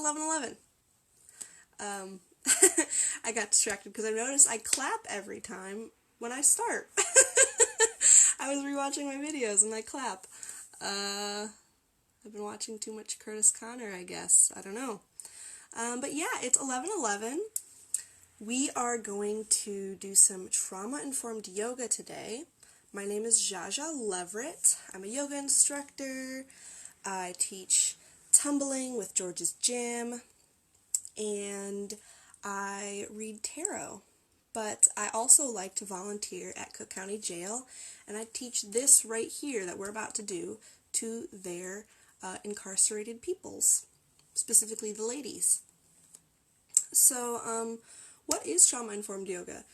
11:11. I got distracted because I noticed I clap every time when I start. I was rewatching my videos and I clap. I've been watching too much Curtis Connor, I guess. I don't know. But yeah, it's 11:11. We are going to do some trauma-informed yoga today. My name is Zsazsa Leverett. I'm a yoga instructor. I teach tumbling with George's Gym, and I read tarot. But I also like to volunteer at Cook County Jail, and I teach this right here that we're about to do to their incarcerated peoples, specifically the ladies. So, what is trauma-informed yoga?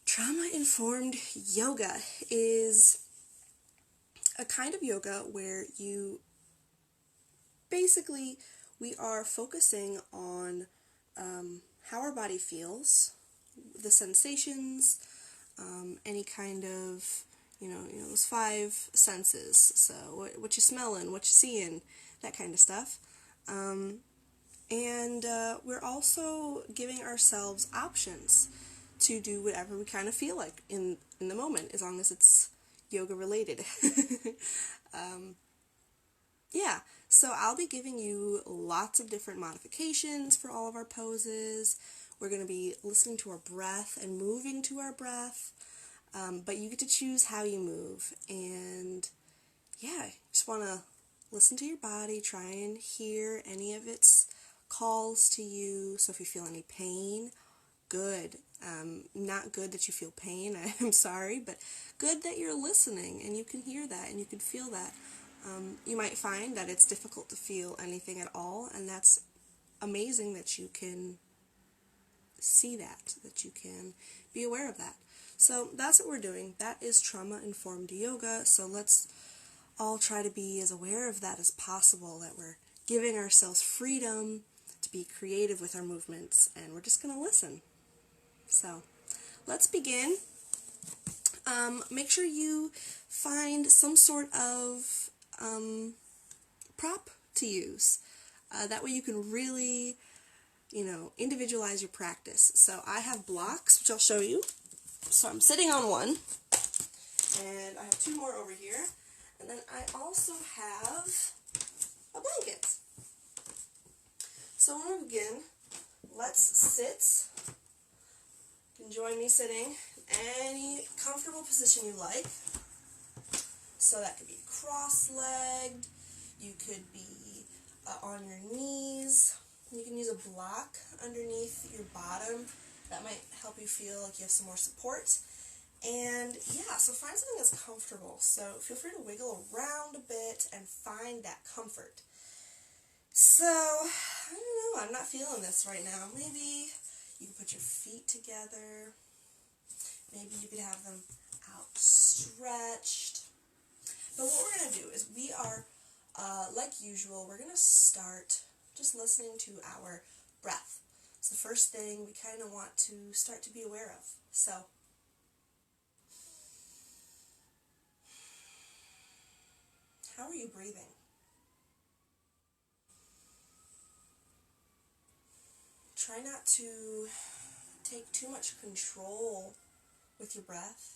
Trauma-informed yoga is a kind of yoga where we are focusing on how our body feels, the sensations, any kind of, those five senses. So what you smelling, what you seeing, that kind of stuff. And we're also giving ourselves options to do whatever we kind of feel like in the moment, as long as it's yoga related. Yeah, so I'll be giving you lots of different modifications for all of our poses. We're going to be listening to our breath and moving to our breath, but you get to choose how you move. And yeah, just want to listen to your body, try and hear any of its calls to you. So if you feel any pain, good. Not good that you feel pain, I'm sorry, but good that you're listening and you can hear that and you can feel that. You might find that it's difficult to feel anything at all, and that's amazing that you can see that you can be aware of that. So that's what we're doing. That is trauma-informed yoga, so let's all try to be as aware of that as possible, that we're giving ourselves freedom to be creative with our movements, and we're just going to listen. So let's begin. Make sure you find some sort of prop to use. That way you can really, individualize your practice. So I have blocks, which I'll show you. So I'm sitting on one, and I have two more over here. And then I also have a blanket. So when we begin, let's sit. You can join me sitting in any comfortable position you like. So that could be cross-legged, you could be on your knees, you can use a block underneath your bottom. That might help you feel like you have some more support. And yeah, so find something that's comfortable. So feel free to wiggle around a bit and find that comfort. So, I don't know, I'm not feeling this right now. Maybe you can put your feet together. Maybe you could have them outstretched. But what we're going to do is we are, like usual, we're going to start just listening to our breath. It's the first thing we kind of want to start to be aware of. So, how are you breathing? Try not to take too much control with your breath,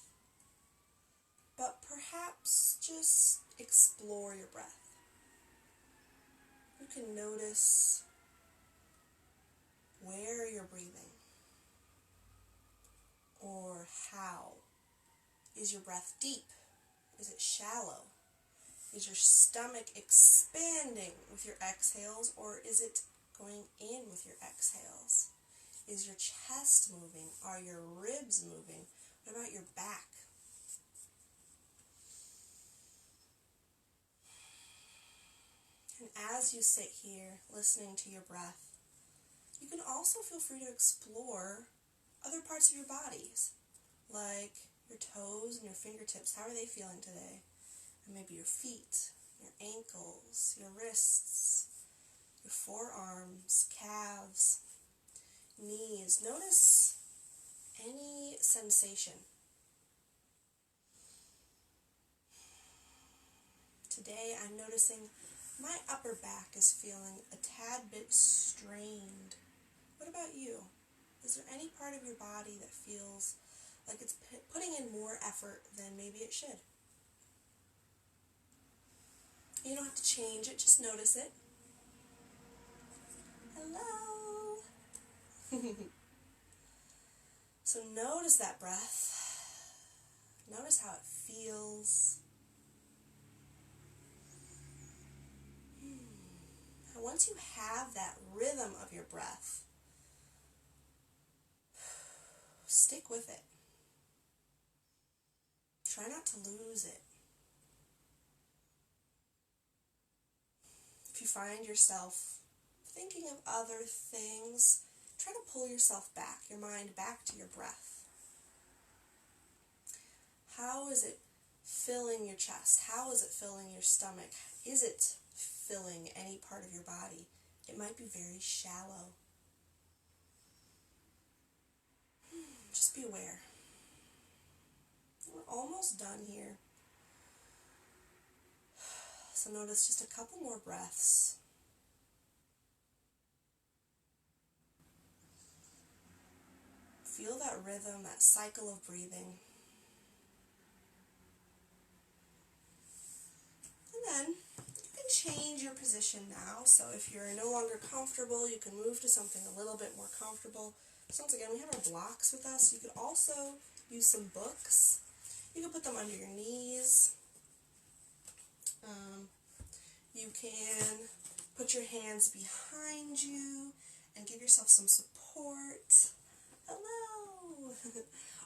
but perhaps just explore your breath. You can notice where you're breathing, or how. Is your breath deep? Is it shallow? Is your stomach expanding with your exhales, or is it going in with your exhales? Is your chest moving? Are your ribs moving? What about your back? And as you sit here listening to your breath, you can also feel free to explore other parts of your bodies, like your toes and your fingertips. How are they feeling today? And maybe your feet, your ankles, your wrists, your forearms, calves, knees. Notice any sensation. Today I'm noticing My upper back is feeling a tad bit strained. What about you? Is there any part of your body that feels like it's putting in more effort than maybe it should? You don't have to change it, just notice it. Hello. So notice that breath. Notice how it feels. And once you have that rhythm of your breath, stick with it. Try not to lose it. If you find yourself thinking of other things, try to pull yourself back, your mind back to your breath. How is it filling your chest? How is it filling your stomach? Is it filling any part of your body? It might be very shallow. Just be aware. We're almost done here. So notice just a couple more breaths. Feel that rhythm, that cycle of breathing. And then you can change your position now. So if you're no longer comfortable, you can move to something a little bit more comfortable. So once again, we have our blocks with us. You could also use some books. You can put them under your knees. You can put your hands behind you and give yourself some support. Hello!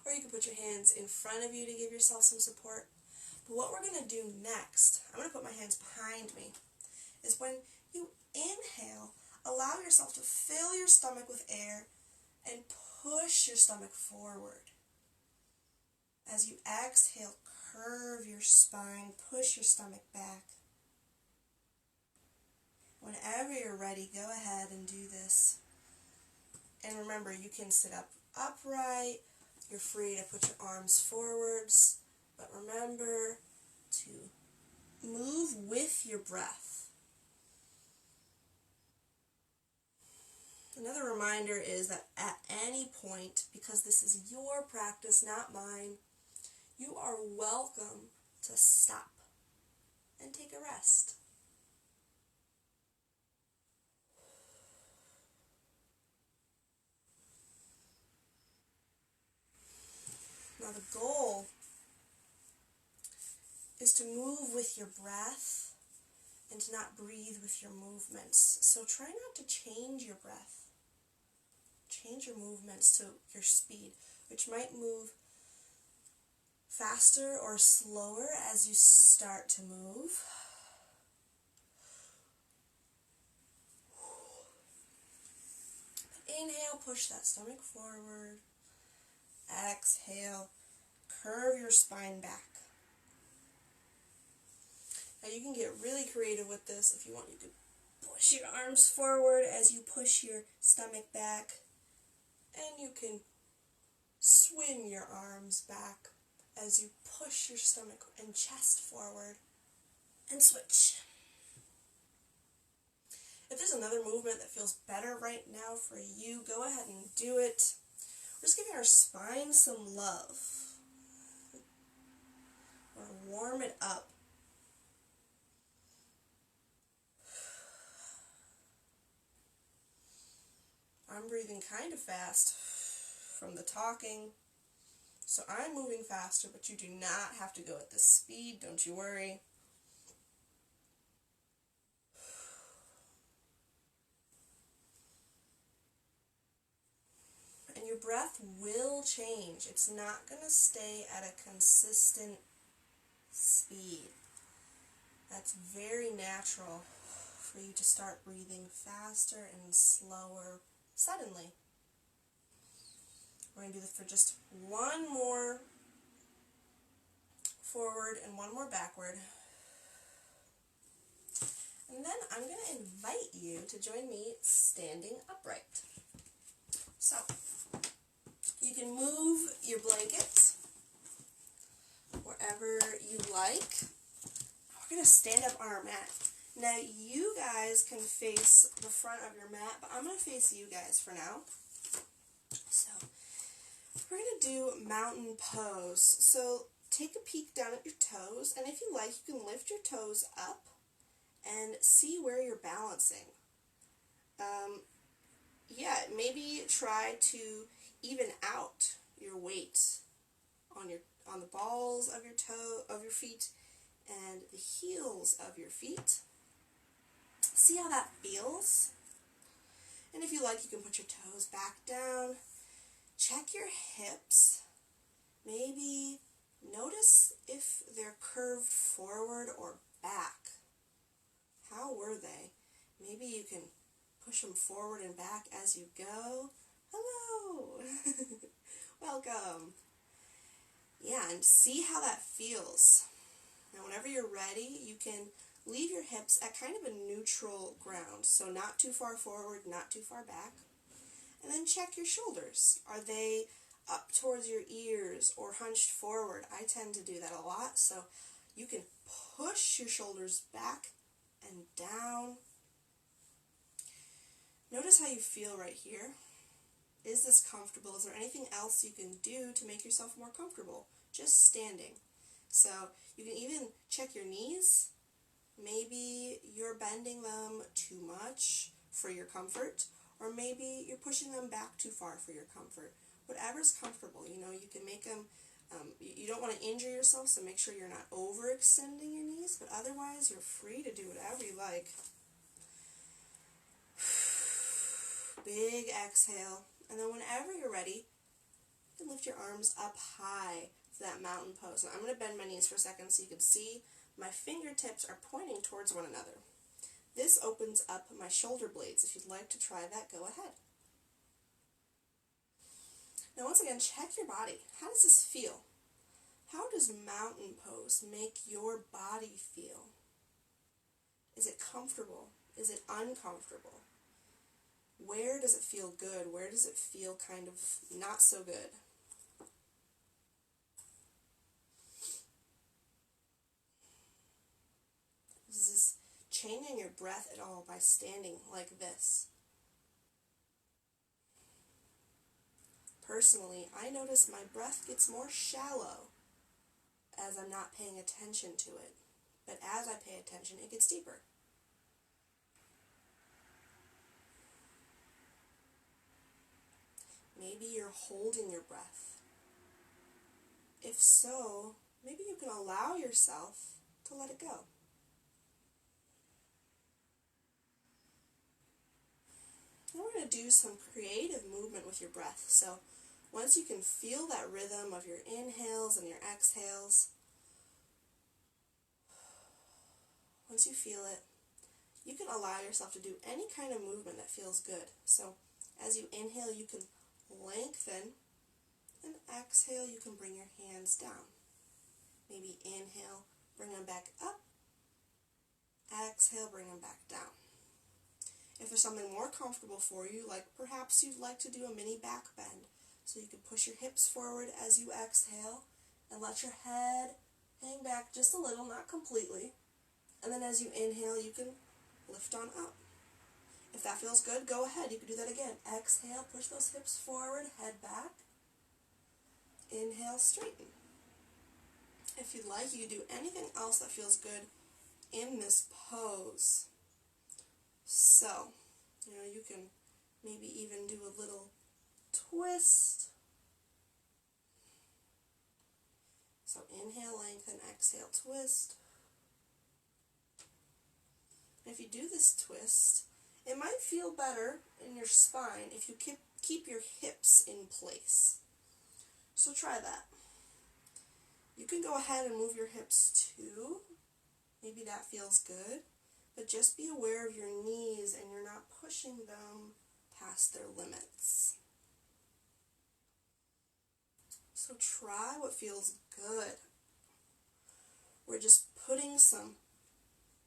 Or you can put your hands in front of you to give yourself some support. But what we're going to do next, I'm going to put my hands behind me, is when you inhale, allow yourself to fill your stomach with air and push your stomach forward. As you exhale, curve your spine, push your stomach back. Whenever you're ready, go ahead and do this. And remember, you can sit up upright. You're free to put your arms forwards. But remember to move with your breath. Another reminder is that at any point, because this is your practice, not mine, you are welcome to stop and take a rest. Now the goal is to move with your breath and to not breathe with your movements. So try not to change your breath. Change your movements to your speed, which might move faster or slower as you start to move. Inhale, push that stomach forward. Exhale, curve your spine back. Now you can get really creative with this. If you want, you can push your arms forward as you push your stomach back. And you can swing your arms back as you push your stomach and chest forward. And switch. If there's another movement that feels better right now for you, go ahead and do it. We're just giving our spine some love. We're going to warm it up. I'm breathing kind of fast from the talking, so I'm moving faster, but you do not have to go at this speed, don't you worry. And your breath will change. It's not going to stay at a consistent speed. That's very natural for you to start breathing faster and slower suddenly. We're going to do this for just one more forward and one more backward. And then I'm going to invite you to join me standing upright. So, you can move your blanket wherever you like. We're going to stand up on our mat. Now you guys can face the front of your mat, but I'm going to face you guys for now. So we're going to do mountain pose. So take a peek down at your toes, and if you like, you can lift your toes up and see where you're balancing. Yeah, maybe try to even out your weight on the balls of your feet and the heels of your feet. See how that feels? And if you like, you can put your toes back down. Check your hips. Maybe notice if they're curved forward or back. How were they? Maybe you can push them forward and back as you go. Hello! Welcome! Yeah, and see how that feels. Now, whenever you're ready, you can leave your hips at kind of a neutral ground. So not too far forward, not too far back. And then check your shoulders. Are they up towards your ears or hunched forward? I tend to do that a lot. So you can push your shoulders back and down. Notice how you feel right here. Is this comfortable? Is there anything else you can do to make yourself more comfortable? Just standing. So you can even check your knees. Maybe you're bending them too much for your comfort, or maybe you're pushing them back too far for your comfort. Whatever's comfortable, you can make them, you don't want to injure yourself, so make sure you're not overextending your knees, but otherwise you're free to do whatever you like. Big exhale, and then whenever you're ready, you can lift your arms up high to that mountain pose. Now I'm going to bend my knees for a second so you can see my fingertips are pointing towards one another. This opens up my shoulder blades. If you'd like to try that, go ahead. Now once again, check your body. How does this feel? How does mountain pose make your body feel? Is it comfortable? Is it uncomfortable? Where does it feel good? Where does it feel kind of not so good? Is this changing your breath at all by standing like this? Personally, I notice my breath gets more shallow as I'm not paying attention to it. But as I pay attention, it gets deeper. Maybe you're holding your breath. If so, maybe you can allow yourself to let it go. Now we're going to do some creative movement with your breath. So once you can feel that rhythm of your inhales and your exhales, once you feel it, you can allow yourself to do any kind of movement that feels good. So as you inhale, you can lengthen, and exhale, you can bring your hands down. Maybe inhale, bring them back up. Exhale, bring them back down. If there's something more comfortable for you, like perhaps you'd like to do a mini back bend, so you can push your hips forward as you exhale and let your head hang back just a little, not completely. And then as you inhale, you can lift on up. If that feels good, go ahead. You can do that again. Exhale, push those hips forward, head back. Inhale, straighten. If you'd like, you can do anything else that feels good in this pose. So, you can maybe even do a little twist. So inhale, lengthen, exhale, twist. And if you do this twist, it might feel better in your spine if you keep your hips in place. So try that. You can go ahead and move your hips too. Maybe that feels good. But just be aware of your knees and you're not pushing them past their limits. So try what feels good. We're just putting some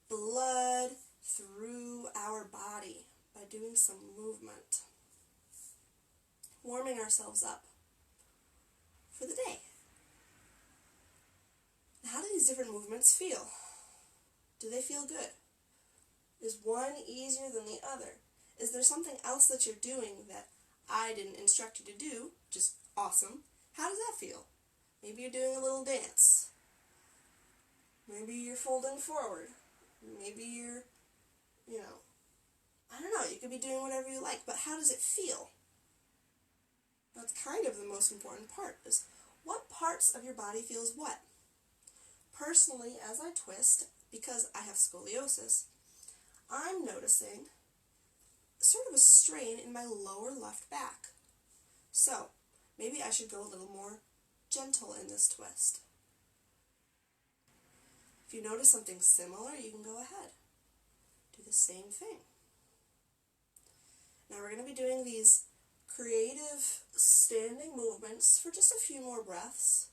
blood through our body by doing some movement. Warming ourselves up for the day. How do these different movements feel? Do they feel good? Is one easier than the other? Is there something else that you're doing that I didn't instruct you to do, which is awesome? How does that feel? Maybe you're doing a little dance. Maybe you're folding forward. Maybe you're, I don't know, you could be doing whatever you like, but how does it feel? That's kind of the most important part, is what parts of your body feels what? Personally, as I twist, because I have scoliosis, I'm noticing sort of a strain in my lower left back. So, maybe I should go a little more gentle in this twist. If you notice something similar, you can go ahead. Do the same thing. Now we're going to be doing these creative standing movements for just a few more breaths.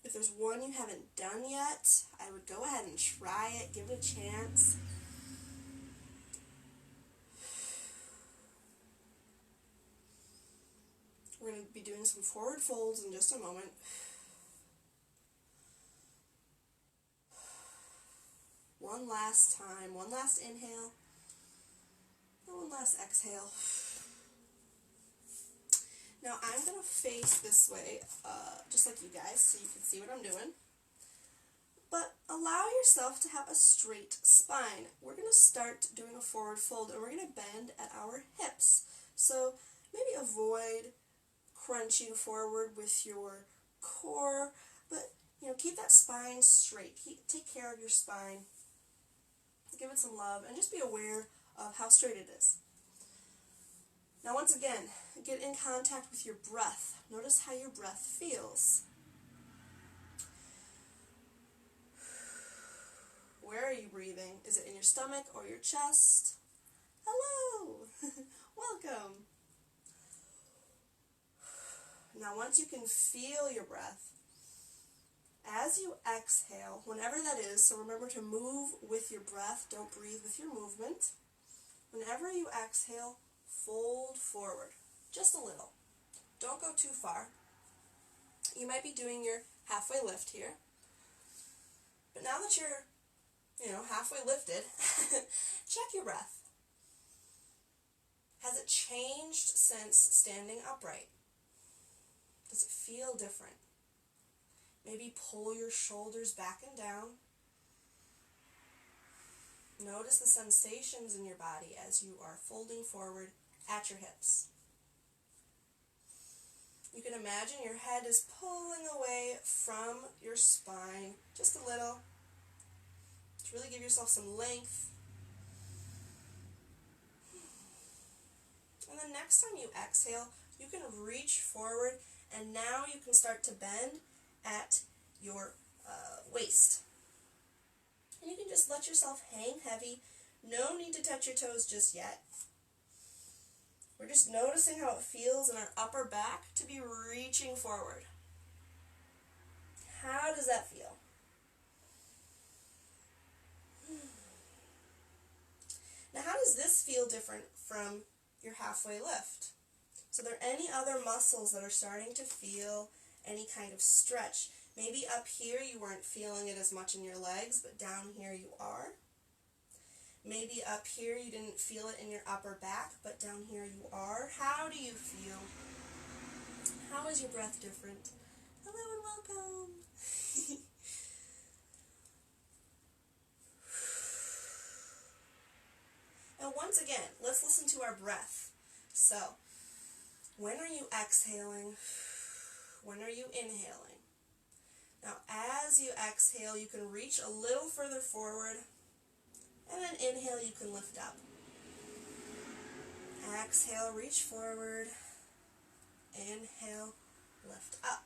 If there's one you haven't done yet, I would go ahead and try it, give it a chance. We're going to be doing some forward folds in just a moment. One last time, one last inhale, and one last exhale. Now I'm going to face this way, just like you guys, so you can see what I'm doing. But allow yourself to have a straight spine. We're going to start doing a forward fold, and we're going to bend at our hips. So maybe avoid crunching forward with your core, but keep that spine straight. Take care of your spine. Give it some love, and just be aware of how straight it is. Now once again, get in contact with your breath. Notice how your breath feels. Where are you breathing? Is it in your stomach or your chest? Hello! Welcome! Now once you can feel your breath, as you exhale, whenever that is, so remember to move with your breath, don't breathe with your movement. Whenever you exhale, fold forward, just a little. Don't go too far. You might be doing your halfway lift here. But now that you're, halfway lifted, check your breath. Has it changed since standing upright? Does it feel different? Maybe pull your shoulders back and down. Notice the sensations in your body as you are folding forward at your hips. You can imagine your head is pulling away from your spine just a little to really give yourself some length. And then next time you exhale, you can reach forward, and now you can start to bend at your waist. And you can just let yourself hang heavy. No need to touch your toes just yet. We're just noticing how it feels in our upper back to be reaching forward. How does that feel? Now, how does this feel different from your halfway lift? So, are there any other muscles that are starting to feel any kind of stretch? Maybe up here you weren't feeling it as much in your legs, but down here you are. Maybe up here you didn't feel it in your upper back, but down here you are. How do you feel? How is your breath different? Hello and welcome. And once again, let's listen to our breath. So, when are you exhaling? When are you inhaling? Now, as you exhale, you can reach a little further forward, and then inhale, you can lift up. Exhale, reach forward. Inhale, lift up.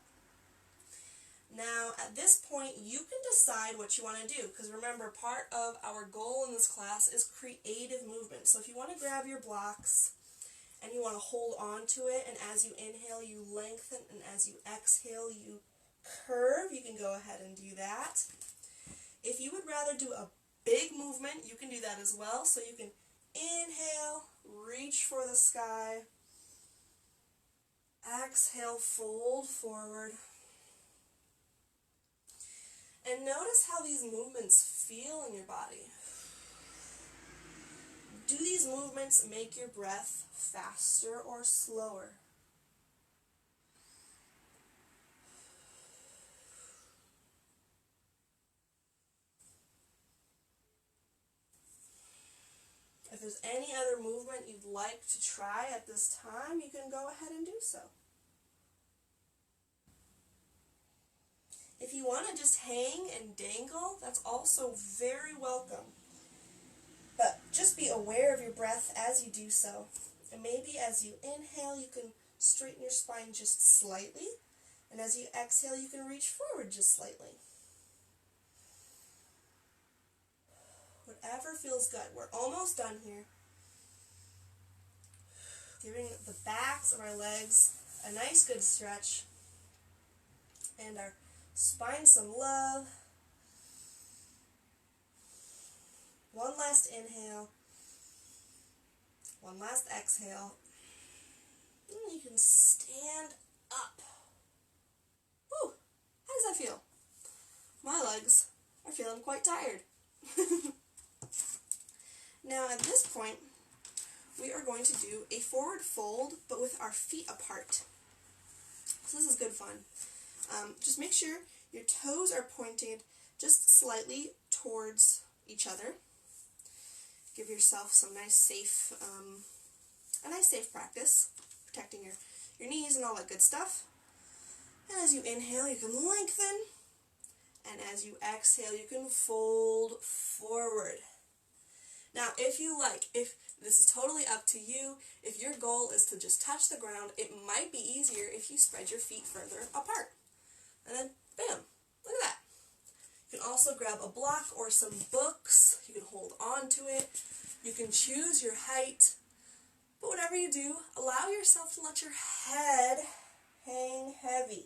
Now, at this point, you can decide what you want to do, because remember, part of our goal in this class is creative movement. So if you want to grab your blocks and you want to hold on to it, and as you inhale, you lengthen, and as you exhale, you curve, you can go ahead and do that. If you would rather do a big movement, you can do that as well. So you can inhale, reach for the sky, Exhale, fold forward. And notice how these movements feel in your body. Do these movements make your breath faster or slower? If there's any other movement you'd like to try at this time, you can go ahead and do so. If you want to just hang and dangle, that's also very welcome. But just be aware of your breath as you do so. And maybe as you inhale, you can straighten your spine just slightly. And as you exhale, you can reach forward just slightly. Whatever feels good. We're almost done here. Giving the backs of our legs a nice good stretch. And our spine some love. One last inhale. One last exhale. And you can stand up. Woo! How does that feel? My legs are feeling quite tired. Now at this point, we are going to do a forward fold, but with our feet apart. So this is good fun. Just make sure your toes are pointed just slightly towards each other. Give yourself some nice safe, a nice safe practice, protecting your knees and all that good stuff. And as you inhale, you can lengthen, and as you exhale, you can fold forward. Now, if you like, if this is totally up to you, if your goal is to just touch the ground, it might be easier if you spread your feet further apart. And then, bam, look at that. You can also grab a block or some books. You can hold on to it. You can choose your height. But whatever you do, allow yourself to let your head hang heavy.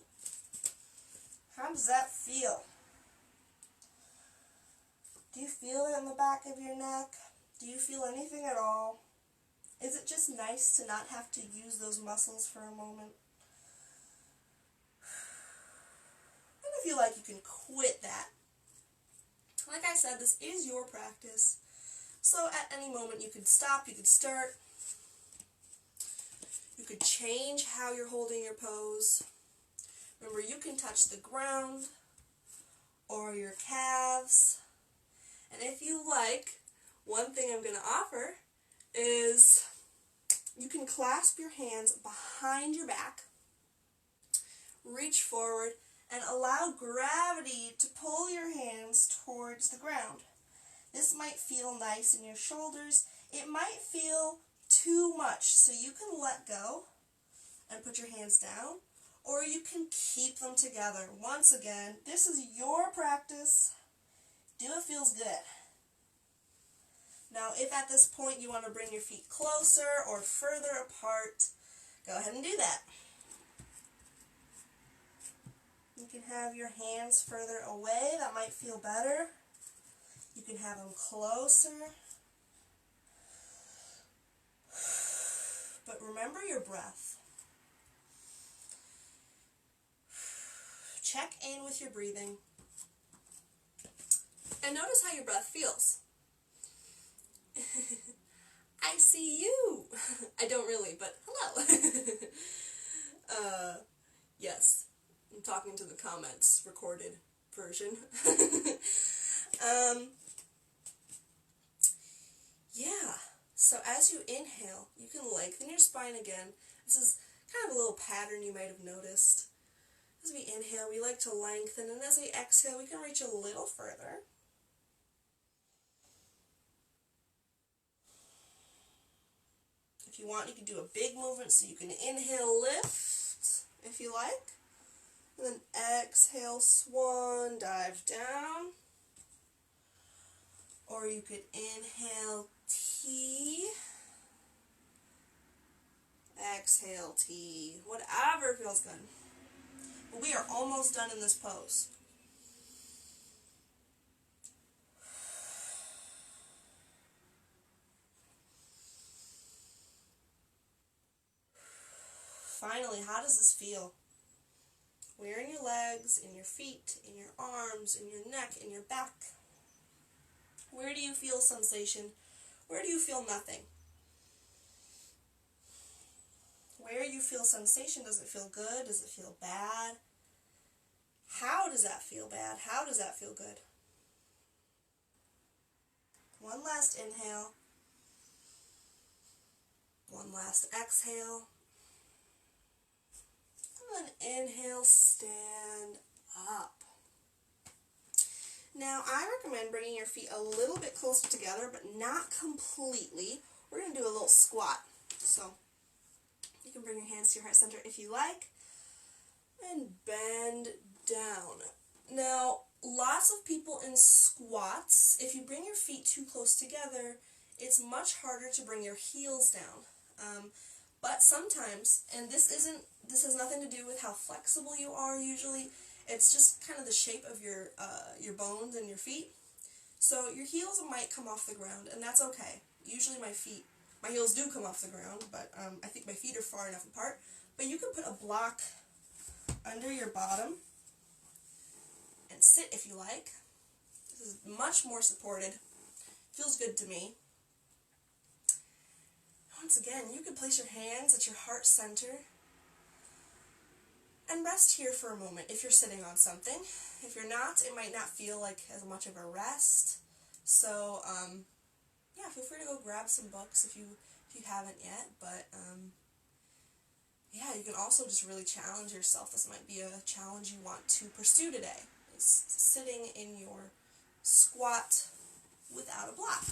How does that feel? Do you feel it in the back of your neck? Do you feel anything at all? Is it just nice to not have to use those muscles for a moment? And if you like, you can quit that. Like I said, this is your practice. So at any moment you could stop, you could start. You could change how you're holding your pose. Remember, you can touch the ground or your calves. And if you like, one thing I'm going to offer is you can clasp your hands behind your back, reach forward, and allow gravity to pull your hands towards the ground. This might feel nice in your shoulders. It might feel too much, so you can let go and put your hands down, or you can keep them together. Once again, this is your practice. Do what feels good. Now, if at this point you want to bring your feet closer or further apart, go ahead and do that. You can have your hands further away. That might feel better. You can have them closer. But remember your breath. Check in with your breathing. And notice how your breath feels. I see you. I don't really, but hello. Yes, I'm talking to the comments, recorded version. Yeah, so as you inhale, you can lengthen your spine again. This is kind of a little pattern you might have noticed. As we inhale, we like to lengthen, and as we exhale, we can reach a little further. If you want, you can do a big movement, so you can inhale, lift, if you like. And then exhale, swan, dive down. Or you could inhale, T. Exhale, T. Whatever feels good. But we are almost done in this pose. Finally, how does this feel? Where in your legs, in your feet, in your arms, in your neck, in your back? Where do you feel sensation? Where do you feel nothing? Where you feel sensation, does it feel good? Does it feel bad? How does that feel bad? How does that feel good? One last inhale. One last exhale. And then inhale, stand up. Now, I recommend bringing your feet a little bit closer together, but not completely. We're going to do a little squat. So, you can bring your hands to your heart center if you like, and bend down. Now, lots of people in squats, if you bring your feet too close together, it's much harder to bring your heels down. But sometimes, and this has nothing to do with how flexible you are usually, it's just kind of the shape of your bones and your feet. So your heels might come off the ground, and that's okay. Usually my heels do come off the ground, but I think my feet are far enough apart. But you can put a block under your bottom and sit if you like. This is much more supported. Feels good to me. Once again, you can place your hands at your heart center and rest here for a moment if you're sitting on something. If you're not, it might not feel like as much of a rest. So, yeah, feel free to go grab some books if you haven't yet. But, yeah, you can also just really challenge yourself. This might be a challenge you want to pursue today. It's sitting in your squat without a block.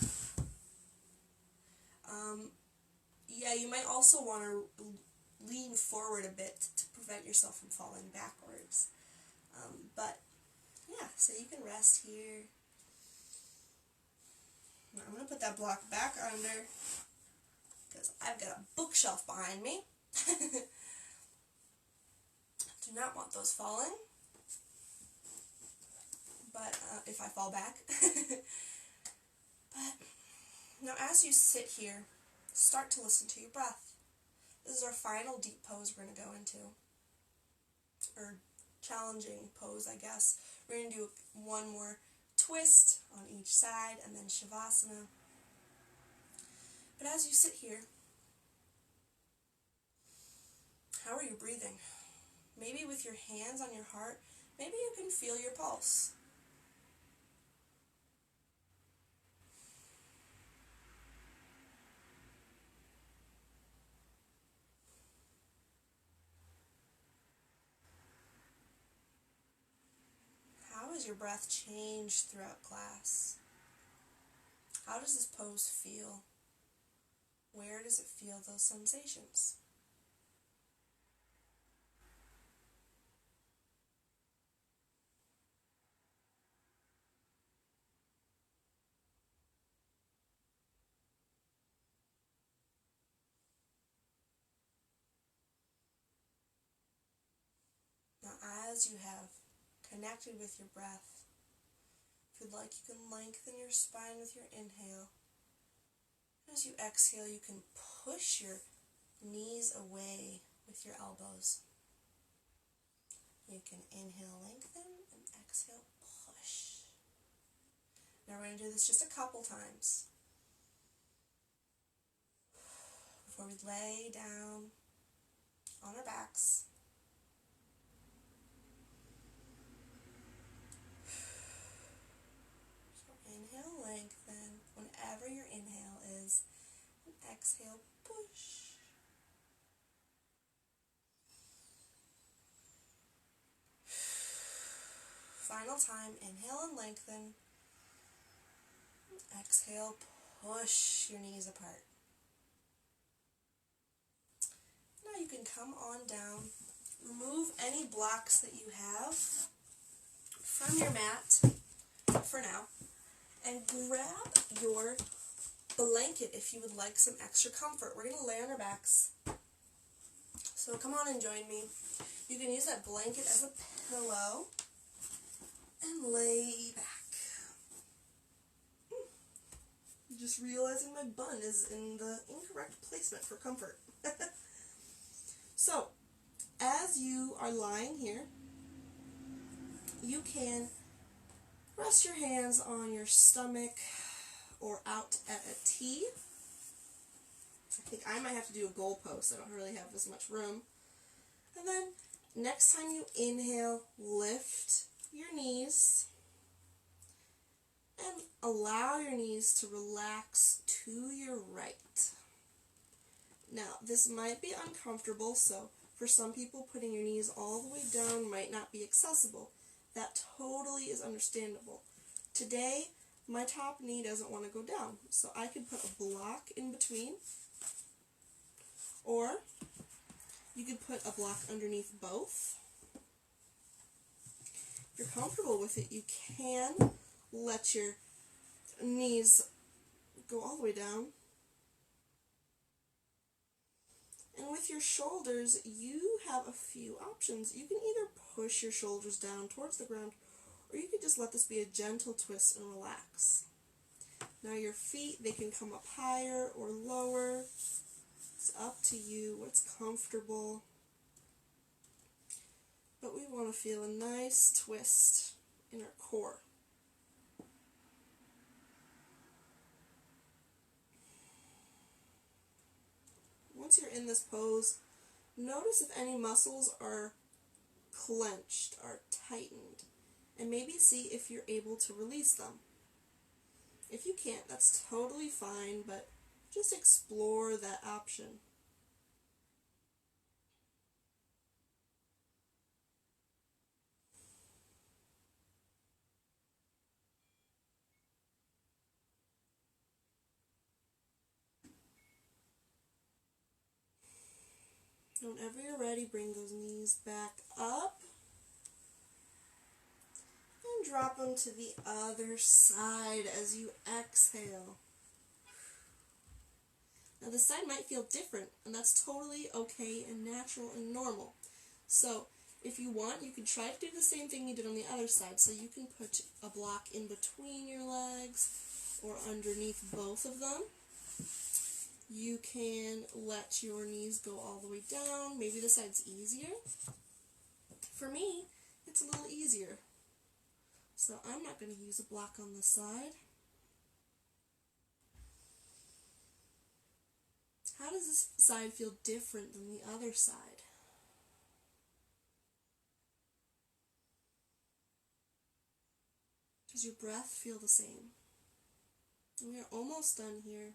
Yeah, you might also want to lean forward a bit to prevent yourself from falling backwards. But, yeah, so you can rest here. Now, I'm going to put that block back under because I've got a bookshelf behind me. Do not want those falling. But, if I fall back. But, now as you sit here, start to listen to your breath. This is our final deep pose we're going to go into. Or challenging pose, I guess. We're going to do one more twist on each side and then Shavasana. But as you sit here, how are you breathing? Maybe with your hands on your heart, maybe you can feel your pulse. How has your breath changed throughout class? How does this pose feel? Where does it feel those sensations? Now, as you have connected with your breath, if you'd like, you can lengthen your spine with your inhale. As you exhale, you can push your knees away with your elbows. You can inhale, lengthen, and exhale, push. Now we're going to do this just a couple times before we lay down on our backs. Inhale, lengthen, whenever your inhale is, and exhale, push. Final time, inhale and lengthen, exhale, push your knees apart. Now you can come on down, remove any blocks that you have from your mat for now, and grab your blanket if you would like some extra comfort. We're going to lay on our backs. So come on and join me. You can use that blanket as a pillow and lay back. Just realizing my bun is in the incorrect placement for comfort. So, as you are lying here, you can rest your hands on your stomach or out at a T. I think I might have to do a goal post. I don't really have this much room. And then next time you inhale, lift your knees and allow your knees to relax to your right. Now, this might be uncomfortable, so for some people, putting your knees all the way down might not be accessible. That totally is understandable. Today, my top knee doesn't want to go down, so I could put a block in between, or you could put a block underneath both. If you're comfortable with it, you can let your knees go all the way down. And with your shoulders, you have a few options. You can either push your shoulders down towards the ground, or you can just let this be a gentle twist and relax. Now your feet, they can come up higher or lower. It's up to you, what's comfortable. But we want to feel a nice twist in our core. Once you're in this pose, notice if any muscles are clenched, are tightened, and maybe see if you're able to release them. If you can't, that's totally fine, but just explore that option. Whenever you're ready, bring those knees back up and drop them to the other side as you exhale. Now this side might feel different, and that's totally okay and natural and normal. So if you want, you can try to do the same thing you did on the other side. So you can put a block in between your legs or underneath both of them. You can let your knees go all the way down. Maybe this side's easier. For me, it's a little easier. So I'm not going to use a block on this side. How does this side feel different than the other side? Does your breath feel the same? And we are almost done here.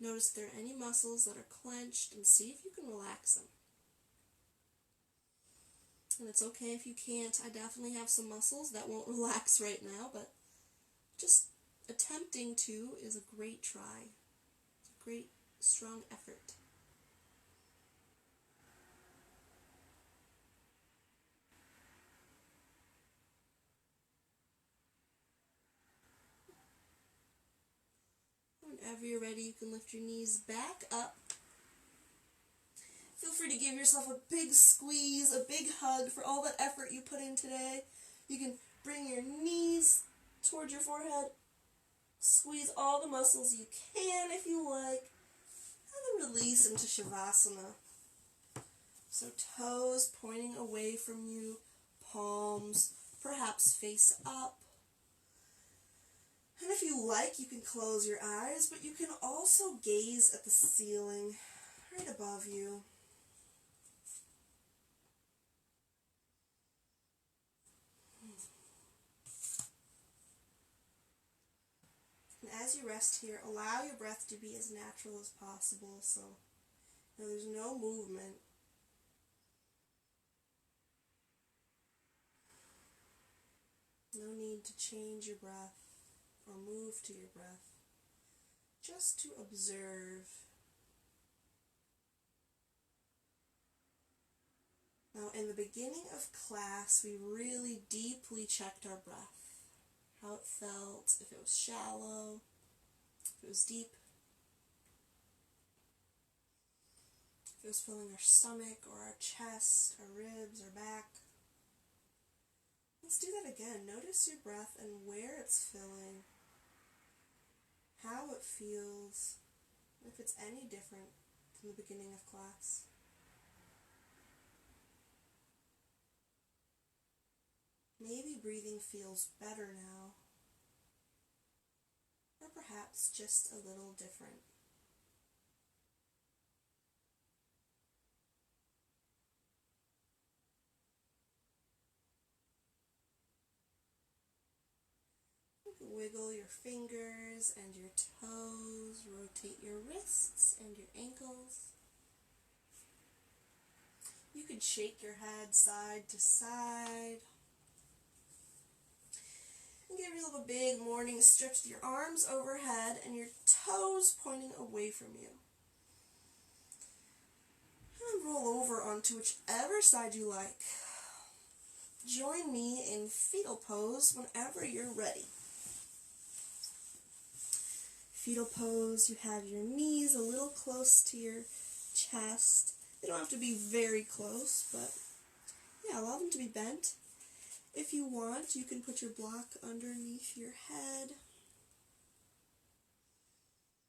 Notice if there are any muscles that are clenched and see if you can relax them. And it's okay if you can't. I definitely have some muscles that won't relax right now, but just attempting to is a great try. It's a great, strong effort. Whenever you're ready, you can lift your knees back up. Feel free to give yourself a big squeeze, a big hug for all that effort you put in today. You can bring your knees towards your forehead, squeeze all the muscles you can if you like, and then release into Shavasana. So toes pointing away from you, palms perhaps face up. And if you like, you can close your eyes, but you can also gaze at the ceiling right above you. And as you rest here, allow your breath to be as natural as possible, so there's no movement. No need to change your breath or move to your breath, just to observe. Now, in the beginning of class, we really deeply checked our breath, how it felt, if it was shallow, if it was deep, if it was filling our stomach or our chest, our ribs, our back. Let's do that again. Notice your breath and where it's filling. how it feels, if it's any different from the beginning of class. Maybe breathing feels better now, or perhaps just a little different. Wiggle your fingers and your toes, rotate your wrists and your ankles. You could shake your head side to side. And give yourself a big morning stretch with your arms overhead and your toes pointing away from you. And roll over onto whichever side you like. Join me in fetal pose whenever you're ready. Fetal pose, you have your knees a little close to your chest. They don't have to be very close, but yeah, allow them to be bent. If you want, you can put your block underneath your head.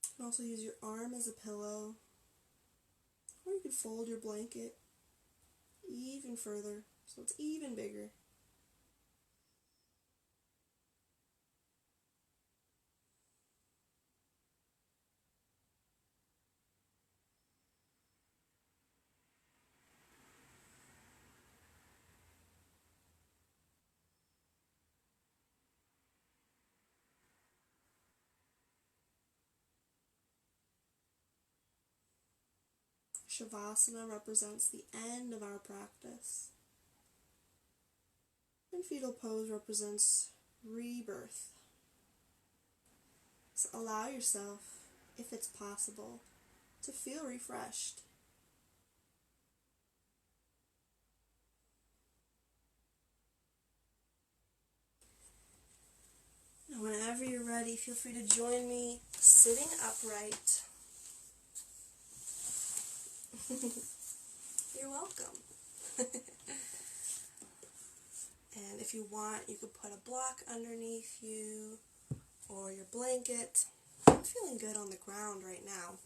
You can also use your arm as a pillow, or you could fold your blanket even further, so it's even bigger. Shavasana represents the end of our practice. And fetal pose represents rebirth. So allow yourself, if it's possible, to feel refreshed. And whenever you're ready, feel free to join me sitting upright. You're welcome. And if you want, you could put a block underneath you or your blanket. I'm feeling good on the ground right now.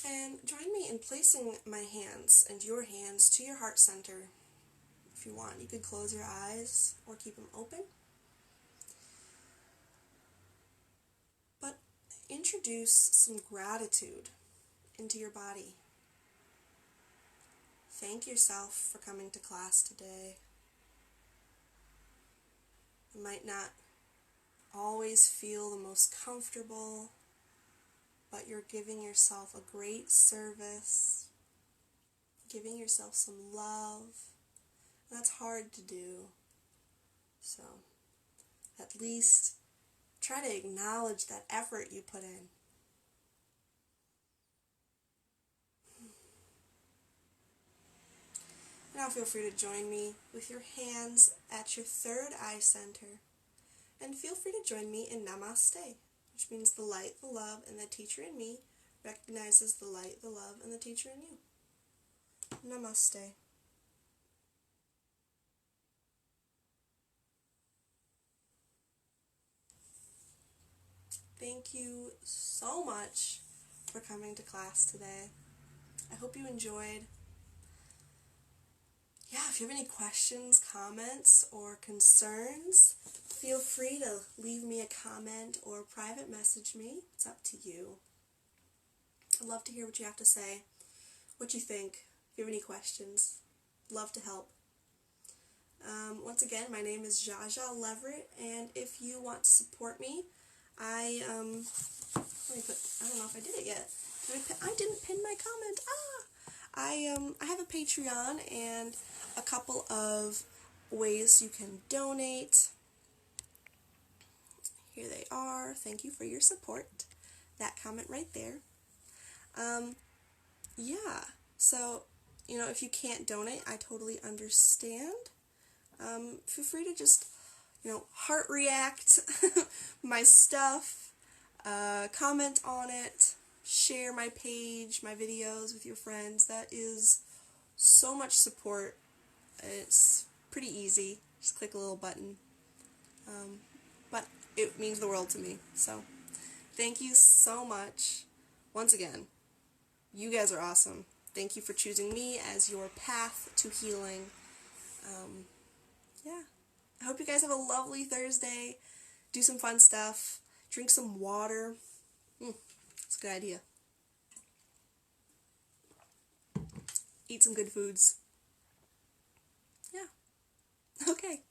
And join me in placing my hands and your hands to your heart center. If you want, you could close your eyes or keep them open. But introduce some gratitude into your body. Thank yourself for coming to class today. You might not always feel the most comfortable, but you're giving yourself a great service, giving yourself some love. That's hard to do. So at least try to acknowledge that effort you put in. Now feel free to join me with your hands at your third eye center. And feel free to join me in Namaste, which means the light, the love, and the teacher in me recognizes the light, the love, and the teacher in you. Namaste. Thank you so much for coming to class today. I hope you enjoyed. Yeah, if you have any questions, comments, or concerns, feel free to leave me a comment or private message me. It's up to you. I'd love to hear what you have to say, what you think. If you have any questions, love to help. Once again, my name is Zsazsa Leverett, and if you want to support me, I don't know if I did it yet. I didn't pin my comment. I have a Patreon and a couple of ways you can donate. Here they are. Thank you for your support. That comment right there. Yeah. So, if you can't donate, I totally understand. Feel free to just, heart react my stuff, comment on it, share my page, my videos with your friends. That is so much support. It's pretty easy. Just click a little button. But it means the world to me. So thank you so much. Once again, you guys are awesome. Thank you for choosing me as your path to healing. Yeah. I hope you guys have a lovely Thursday. Do some fun stuff. Drink some water. It's a good idea. Eat some good foods. Yeah. Okay.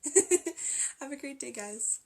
Have a great day, guys.